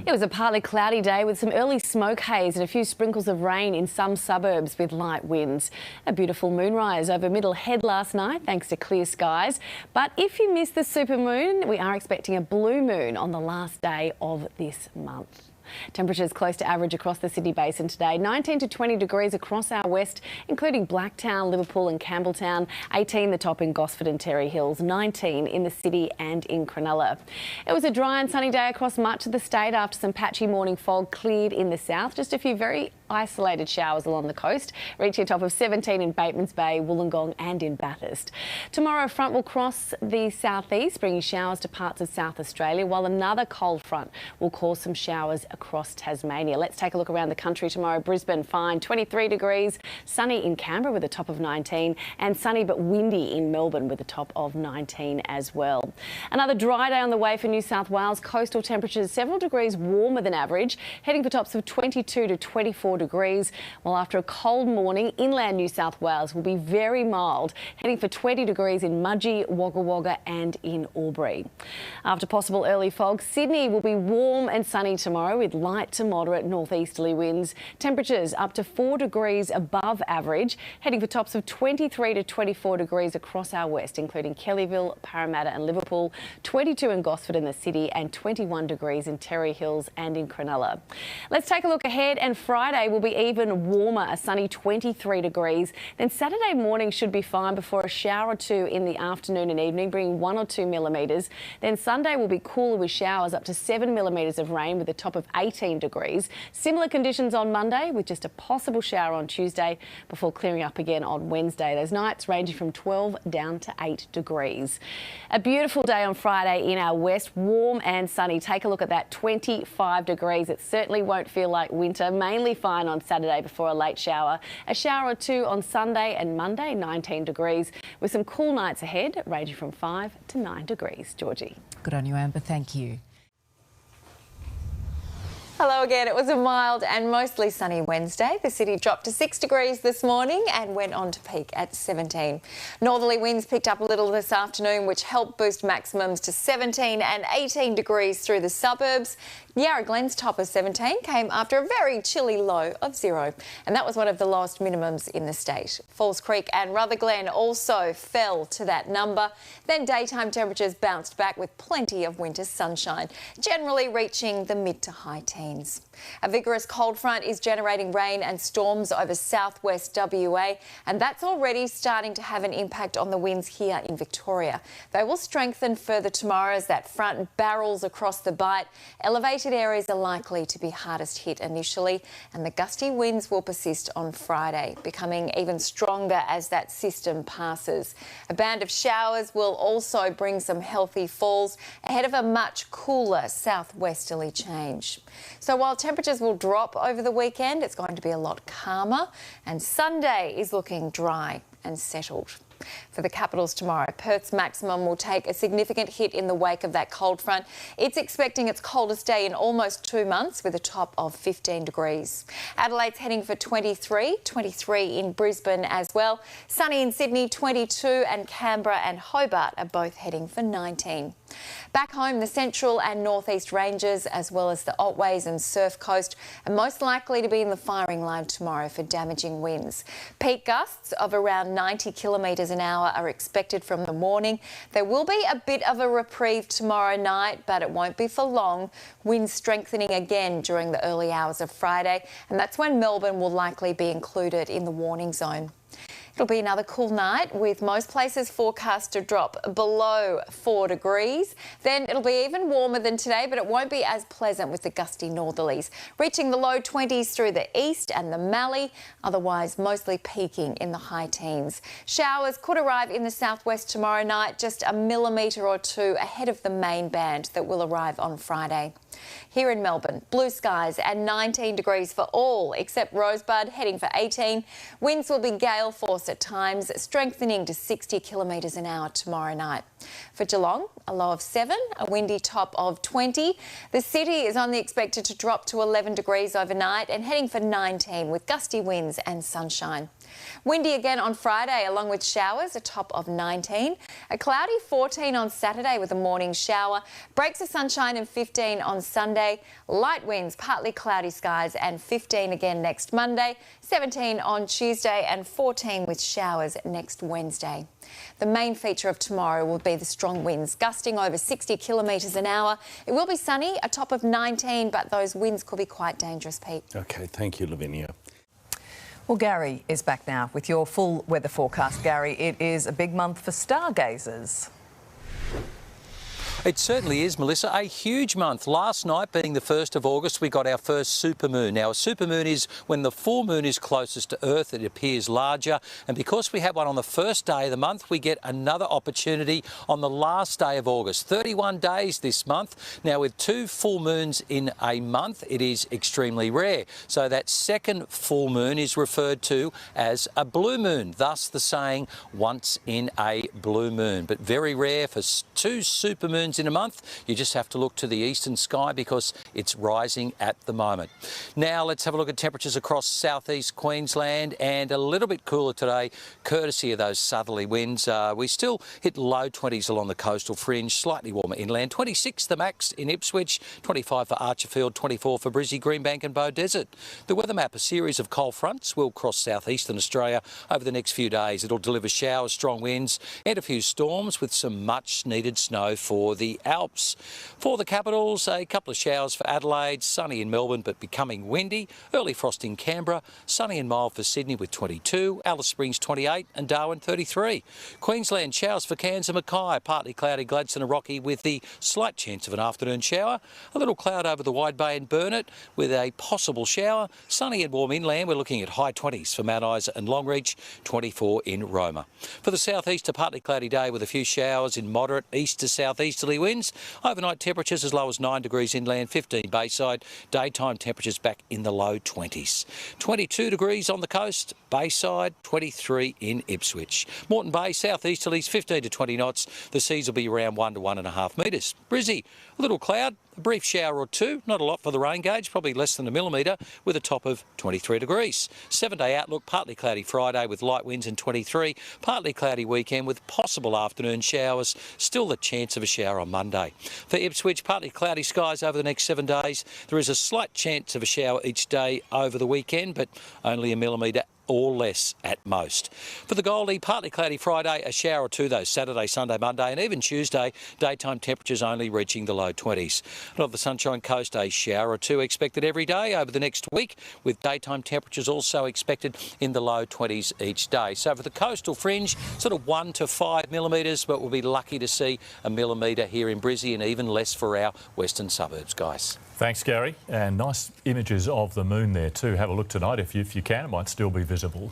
It was a partly cloudy day with some early smoke haze and a few sprinkles of rain in some suburbs with light winds. A beautiful moonrise over Middle Head last night thanks to clear skies. But if you missed the supermoon, we are expecting a blue moon on the last day of this month. Temperatures close to average across the Sydney Basin today. 19 to 20 degrees across our west, including Blacktown, Liverpool and Campbelltown. 18 the top in Gosford and Terry Hills. 19 in the city and in Cronulla. It was a dry and sunny day across much of the state after some patchy morning fog cleared in the south. Just a few very isolated showers along the coast, reaching a top of 17 in Batemans Bay, Wollongong and in Bathurst. Tomorrow a front will cross the southeast, bringing showers to parts of South Australia, while another cold front will cause some showers across Tasmania. Let's take a look around the country tomorrow. Brisbane fine, 23 degrees, sunny in Canberra with a top of 19 and sunny but windy in Melbourne with a top of 19 as well. Another dry day on the way for New South Wales. Coastal temperatures several degrees warmer than average, heading for tops of 22 to 24 degrees, while after a cold morning, inland New South Wales will be very mild, heading for 20 degrees in Mudgee, Wagga Wagga and in Albury. After possible early fog, Sydney will be warm and sunny tomorrow with light to moderate northeasterly winds. Temperatures up to 4 degrees above average, heading for tops of 23 to 24 degrees across our west, including Kellyville, Parramatta and Liverpool, 22 in Gosford and the city and 21 degrees in Terry Hills and in Cronulla. Let's take a look ahead, and Friday will be even warmer, a sunny 23 degrees. Then Saturday morning should be fine before a shower or two in the afternoon and evening, bringing 1 or 2 millimetres. Then Sunday will be cooler with showers up to 7 millimetres of rain with a top of 18 degrees. Similar conditions on Monday with just a possible shower on Tuesday before clearing up again on Wednesday. Those nights ranging from 12 down to 8 degrees. A beautiful day on Friday in our west, warm and sunny. Take a look at that, 25 degrees. It certainly won't feel like winter, mainly fine on Saturday before a late shower. A shower or two on Sunday and Monday, 19 degrees, with some cool nights ahead ranging from 5 to 9 degrees. Georgie. Good on you, Amber. Thank you. Hello again. It was a mild and mostly sunny Wednesday. The city dropped to 6 degrees this morning and went on to peak at 17. Northerly winds picked up a little this afternoon, which helped boost maximums to 17 and 18 degrees through the suburbs. Yarra Glen's top of 17 came after a very chilly low of 0, and that was one of the lowest minimums in the state. Falls Creek and Rutherglen also fell to that number. Then daytime temperatures bounced back with plenty of winter sunshine, generally reaching the mid to high teens. A vigorous cold front is generating rain and storms over southwest WA, and that's already starting to have an impact on the winds here in Victoria. They will strengthen further tomorrow as that front barrels across the bight. Elevated areas are likely to be hardest hit initially, and the gusty winds will persist on Friday, becoming even stronger as that system passes. A band of showers will also bring some healthy falls ahead of a much cooler southwesterly change. So while temperatures will drop over the weekend, it's going to be a lot calmer, and Sunday is looking dry and settled. For the capitals tomorrow, Perth's maximum will take a significant hit in the wake of that cold front. It's expecting its coldest day in almost 2 months with a top of 15 degrees. Adelaide's heading for 23 in Brisbane as well. Sunny in Sydney, 22, and Canberra and Hobart are both heading for 19. Back home, the central and northeast ranges, as well as the Otways and Surf Coast, are most likely to be in the firing line tomorrow for damaging winds. Peak gusts of around 90 kilometres an hour are expected from the morning. There will be a bit of a reprieve tomorrow night, but it won't be for long. Winds strengthening again during the early hours of Friday, and that's when Melbourne will likely be included in the warning zone. It'll be another cool night with most places forecast to drop below 4 degrees. Then it'll be even warmer than today, but it won't be as pleasant with the gusty northerlies, reaching the low 20s through the east and the Mallee, otherwise mostly peaking in the high teens. Showers could arrive in the southwest tomorrow night, just a millimetre or two ahead of the main band that will arrive on Friday. Here in Melbourne, blue skies and 19 degrees for all except Rosebud, heading for 18. Winds will be gale force at times, strengthening to 60 kilometres an hour tomorrow night. For Geelong, a low of 7, a windy top of 20. The city is only expected to drop to 11 degrees overnight and heading for 19 with gusty winds and sunshine. Windy again on Friday, along with showers, a top of 19. A cloudy 14 on Saturday with a morning shower. Breaks of sunshine and 15 on Sunday. Light winds, partly cloudy skies and 15 again next Monday, 17 on Tuesday and 14 with showers next Wednesday. The main feature of tomorrow will be the strong winds, gusting over 60 kilometres an hour. It will be sunny, a top of 19, but those winds could be quite dangerous, Pete. OK, thank you, Lavinia. Well, Gary is back now with your full weather forecast. Gary, it is a big month for stargazers. It certainly is, Melissa. A huge month. Last night, being the 1st of August, we got our first supermoon. Now, a supermoon is when the full moon is closest to Earth. It appears larger. And because we have one on the first day of the month, we get another opportunity on the last day of August. 31 days this month. Now, with 2 full moons in a month, it is extremely rare. So that second full moon is referred to as a blue moon. Thus, the saying, once in a blue moon. But very rare for 2 supermoons in a month. You just have to look to the eastern sky because it's rising at the moment. Now let's have a look at temperatures across southeast Queensland, and a little bit cooler today courtesy of those southerly winds. We still hit low 20s along the coastal fringe, slightly warmer inland. 26 the max in Ipswich, 25 for Archerfield, 24 for Brizzy, Greenbank and Bow Desert. The weather map, a series of cold fronts will cross southeastern Australia over the next few days. It'll deliver showers, strong winds and a few storms with some much needed snow for the Alps. For the capitals, a couple of showers for Adelaide, sunny in Melbourne but becoming windy, early frost in Canberra, sunny and mild for Sydney with 22, Alice Springs 28 and Darwin 33. Queensland, showers for Cairns and Mackay, partly cloudy Gladstone and Rocky with the slight chance of an afternoon shower, a little cloud over the Wide Bay and Burnett with a possible shower, sunny and warm inland. We're looking at high 20s for Mount Isa and Longreach, 24 in Roma. For the southeast, a partly cloudy day with a few showers in moderate east to southeasterly winds. Overnight temperatures as low as 9 degrees inland, 15 Bayside. Daytime temperatures back in the low 20s. 22 degrees on the coast, Bayside, 23 in Ipswich. Moreton Bay, southeasterlies, 15 to 20 knots. The seas will be around 1 to 1.5 metres. Brizzy, a little cloud, a brief shower or two, not a lot for the rain gauge, probably less than a millimetre, with a top of 23 degrees. 7-day outlook, partly cloudy Friday with light winds and 23, partly cloudy weekend with possible afternoon showers, still the chance of a shower on Monday. For Ipswich, partly cloudy skies over the next 7 days. There is a slight chance of a shower each day over the weekend, but only a millimetre or less at most. For the Goldie, partly cloudy Friday, a shower or two though Saturday, Sunday, Monday and even Tuesday, daytime temperatures only reaching the low 20s. And off the Sunshine Coast, a shower or two expected every day over the next week, with daytime temperatures also expected in the low 20s each day. So for the coastal fringe, sort of 1 to 5 millimetres, but we'll be lucky to see a millimetre here in Brizzy and even less for our western suburbs, guys. Thanks, Gary. And nice images of the moon there too. Have a look tonight if you can. It might still be visible.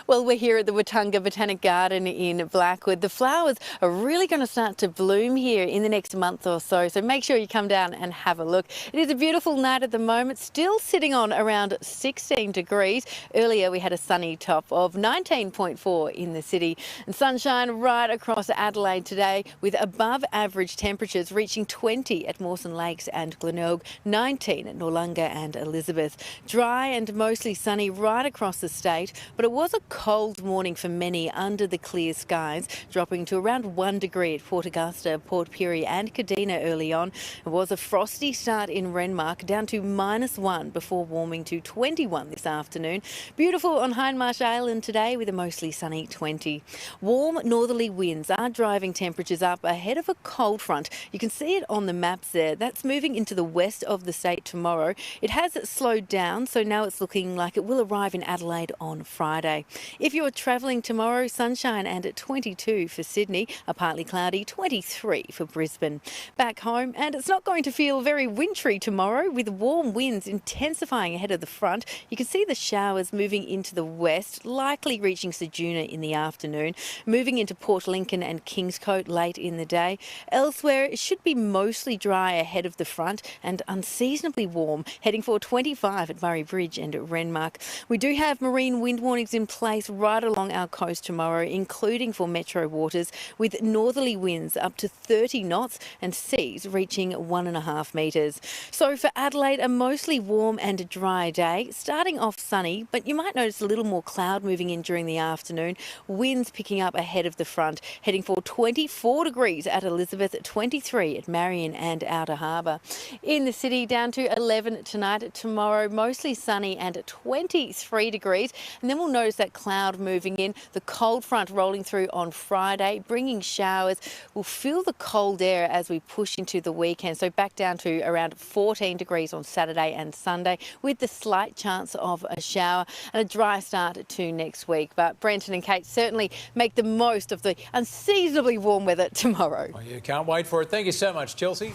Well, we're here at the Watunga Botanic Garden in Blackwood. The flowers are really going to start to bloom here in the next month or so, so make sure you come down and have a look. It is a beautiful night at the moment, still sitting on around 16 degrees. Earlier we had a sunny top of 19.4 in the city, and sunshine right across Adelaide today with above average temperatures reaching 20 at Mawson Lakes and Glenorg, 19 at Noarlunga and Elizabeth. Dry and mostly sunny right across the state, but it was a cold morning for many under the clear skies, dropping to around 1 degree at Port Augusta, Port Pirie and Kadina early on. It was a frosty start in Renmark, down to -1 before warming to 21 this afternoon. Beautiful on Hindmarsh Island today with a mostly sunny 20. Warm northerly winds are driving temperatures up ahead of a cold front. You can see it on the maps there. That's moving into the west of the state tomorrow. It has slowed down, so now it's looking like it will arrive in Adelaide on Friday. If you're travelling tomorrow, sunshine and at 22 for Sydney, a partly cloudy 23 for Brisbane. Back home, and it's not going to feel very wintry tomorrow with warm winds intensifying ahead of the front. You can see the showers moving into the west, likely reaching Ceduna in the afternoon, moving into Port Lincoln and Kingscote late in the day. Elsewhere, it should be mostly dry ahead of the front and unseasonably warm, heading for 25 at Murray Bridge and at Renmark. We do have marine wind warnings in place place right along our coast tomorrow, including for metro waters, with northerly winds up to 30 knots and seas reaching 1.5 metres. So for Adelaide, a mostly warm and dry day, starting off sunny, but you might notice a little more cloud moving in during the afternoon. Winds picking up ahead of the front, heading for 24 degrees at Elizabeth, 23 at Marion and Outer Harbour. In the city, down to 11 tonight. Tomorrow, mostly sunny and 23 degrees. And then we'll notice that cloud moving in, the cold front rolling through on Friday, bringing showers. We'll feel the cold air as we push into the weekend. So back down to around 14 degrees on Saturday and Sunday, with the slight chance of a shower and a dry start to next week. But Brenton and Kate certainly make the most of the unseasonably warm weather tomorrow. Well, you can't wait for it. Thank you so much, Chelsea.